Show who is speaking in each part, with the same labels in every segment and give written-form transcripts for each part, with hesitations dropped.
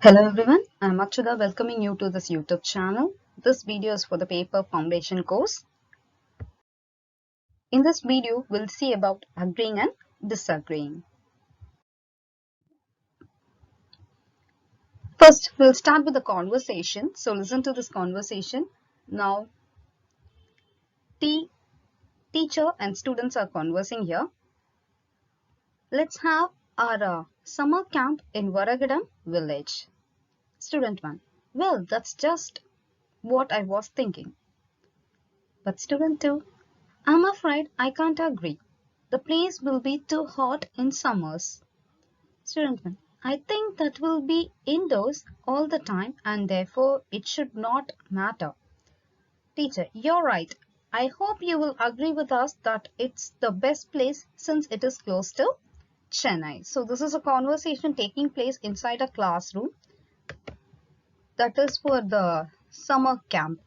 Speaker 1: Hello everyone, I'm Akshada welcoming you to this YouTube channel. This video is for the paper foundation course. In this video, we'll see about agreeing and disagreeing. First, we'll start with the conversation. So listen to this conversation. Now, teacher and students are conversing here. Let's have our summer camp in Varagadam village. Student 1. Well, that's just what I was thinking. But student 2. I'm afraid I can't agree. The place will be too hot in summers. Student 1. I think that will be indoors all the time and therefore it should not matter. Teacher, you're right. I hope you will agree with us that it's the best place since it is close to Chennai. So this is a conversation taking place inside a classroom. That is for the summer camp.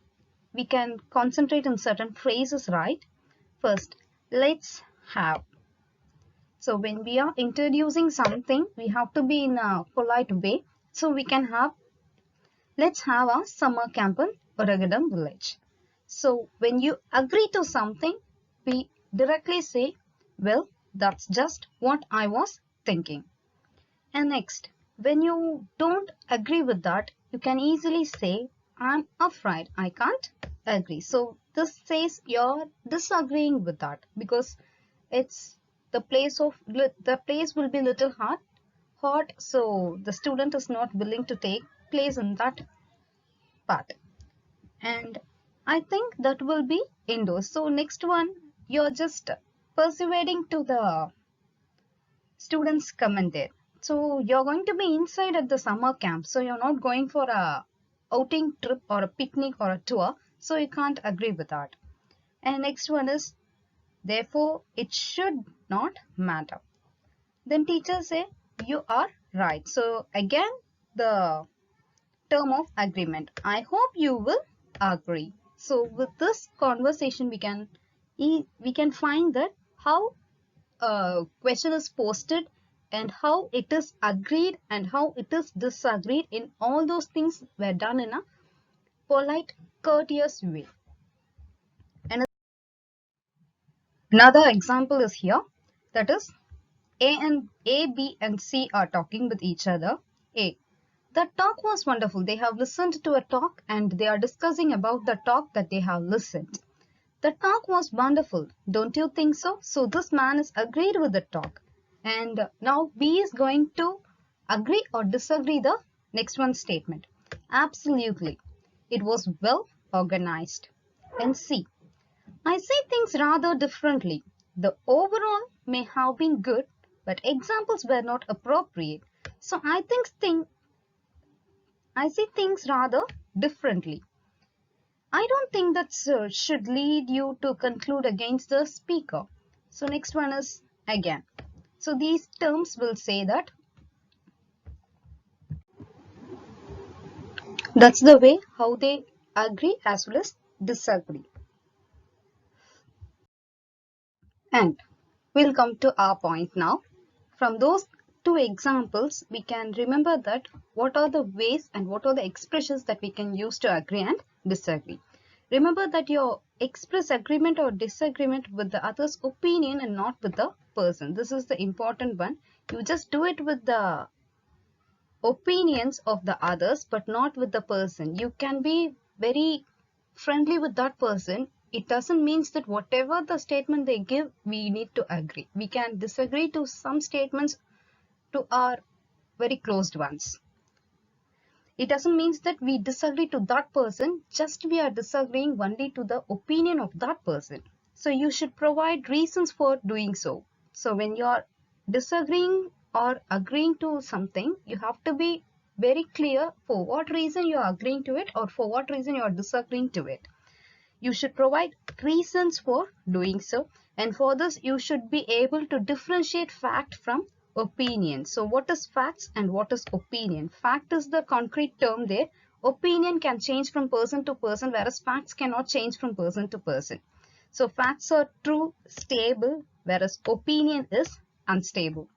Speaker 1: We can concentrate on certain phrases, right? First, let's have. So when we are introducing something, we have to be in a polite way. So we can have, let's have a summer camp in Oragadam village. So when you agree to something, we directly say, well, that's just what I was thinking. And next, when you don't agree with that, you can easily say, I'm afraid I can't agree. So this says you're disagreeing with that because it's the place will be little hot, so the student is not willing to take place in that part. And I think that will be indoors. So next one, you're just persuading to the students come in there. So you're going to be inside at the summer camp. So you're not going for a outing trip or a picnic or a tour. So you can't agree with that. And next one is, therefore, it should not matter. Then teachers say, you are right. So again, the term of agreement. I hope you will agree. So with this conversation, we can find that how a question is posted and how it is agreed and how it is disagreed. In all those things were done in a polite, courteous way. And another example is here. That is, A, B, and C are talking with each other. A. The talk was wonderful. They have listened to a talk and they are discussing about the talk that they have listened. The talk was wonderful. Don't you think so? So this man is agreed with the talk. And now B is going to agree or disagree the next one statement. Absolutely. It was well organized. And C. I see things rather differently. The overall may have been good, but examples were not appropriate. So I see things rather differently. I don't think that should lead you to conclude against the speaker. So next one is again. So these terms will say that that's the way how they agree as well as disagree. And we'll come to our point now. From those two examples, we can remember that what are the ways and what are the expressions that we can use to agree and disagree. Remember that you express agreement or disagreement with the other's opinion and not with the person. This is the important one. You just do it with the opinions of the others but not with the person. You can be very friendly with that person. It doesn't mean that whatever the statement they give, we need to agree. We can disagree to some statements to our very closed ones. It doesn't mean that we disagree to that person, just we are disagreeing only to the opinion of that person. So you should provide reasons for doing so. So when you are disagreeing or agreeing to something, you have to be very clear for what reason you are agreeing to it or for what reason you are disagreeing to it. You should provide reasons for doing so, and for this you should be able to differentiate fact from opinion. So what is facts and what is opinion? Fact is the concrete term there. Opinion can change from person to person, whereas facts cannot change from person to person. So facts are true, stable, whereas opinion is unstable.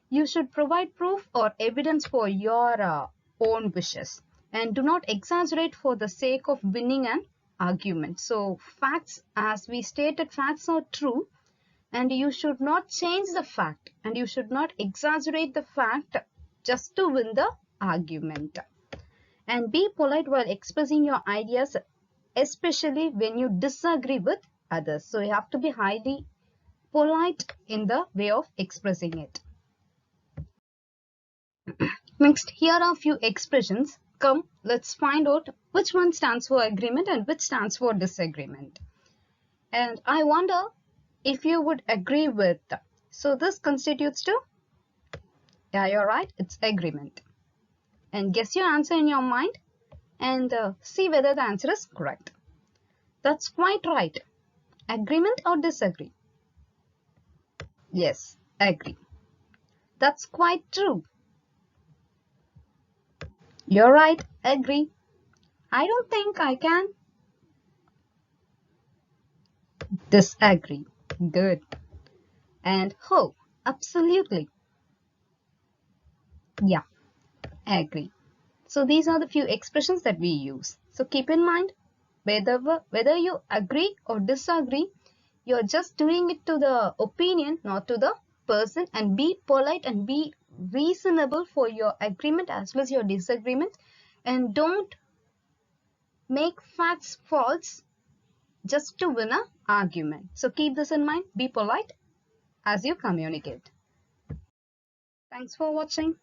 Speaker 1: You should provide proof or evidence for your own wishes. And do not exaggerate for the sake of winning an argument. So facts, as we stated, facts are true, and you should not change the fact, and you should not exaggerate the fact just to win the argument. And be polite while expressing your ideas, especially when you disagree with others. So you have to be highly polite in the way of expressing it. Next, here are a few expressions. Come, let's find out which one stands for agreement and which stands for disagreement. And I wonder if you would agree with. So this constitutes to, yeah, you're right, it's agreement. And guess your answer in your mind and see whether the answer is correct. That's quite right. Agreement or disagree? Yes, agree. That's quite true. You're right, agree. I don't think I can disagree. Good. And oh, absolutely. Yeah, agree. So these are the few expressions that we use. So keep in mind, whether you agree or disagree, you're just doing it to the opinion, not to the person, and be polite and be reasonable for your agreement as well as your disagreement, and don't make facts false just to win an argument. So keep this in mind, be polite as you communicate. Thanks for watching.